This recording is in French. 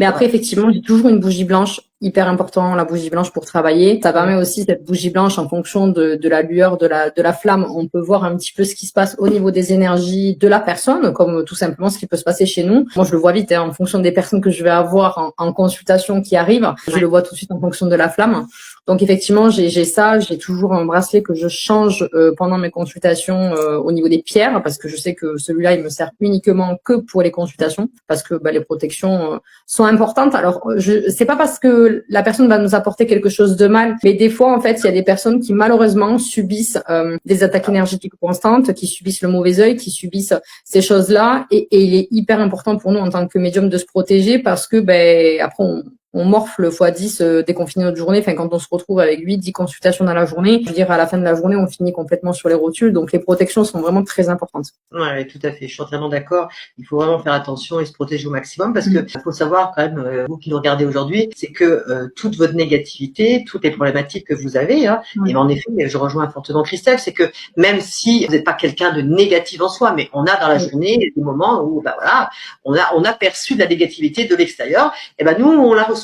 Mais après, effectivement, j'ai toujours une bougie blanche. Hyper important, la bougie blanche pour travailler. Ça permet aussi, cette bougie blanche, en fonction de la lueur, de la flamme, on peut voir un petit peu ce qui se passe au niveau des énergies de la personne, comme tout simplement ce qui peut se passer chez nous. Moi, je le vois vite, en fonction des personnes que je vais avoir en consultation qui arrivent. Je le vois tout de suite en fonction de la flamme. Donc effectivement, j'ai ça, j'ai toujours un bracelet que je change pendant mes consultations au niveau des pierres, parce que je sais que celui-là, il me sert uniquement que pour les consultations, parce que les protections sont importantes. Alors, c'est pas parce que la personne va nous apporter quelque chose de mal, mais des fois, en fait, il y a des personnes qui malheureusement subissent des attaques énergétiques constantes, qui subissent le mauvais œil, qui subissent ces choses-là, et il est hyper important pour nous en tant que médium de se protéger, parce que après on morfle x10 dès qu'on finit notre journée. Enfin, quand on se retrouve avec 8-10 consultations dans la journée, je veux dire, à la fin de la journée, on finit complètement sur les rotules. Donc, les protections sont vraiment très importantes. Ouais, tout à fait. Je suis entièrement d'accord. Il faut vraiment faire attention et se protéger au maximum, parce que faut savoir quand même, vous qui nous regardez aujourd'hui, c'est que toute votre négativité, toutes les problématiques que vous avez, et en effet, je rejoins fortement Christelle, c'est que même si vous n'êtes pas quelqu'un de négatif en soi, mais on a dans la journée des moments où, on a perçu de la négativité de l'extérieur, et nous, on la reçoit.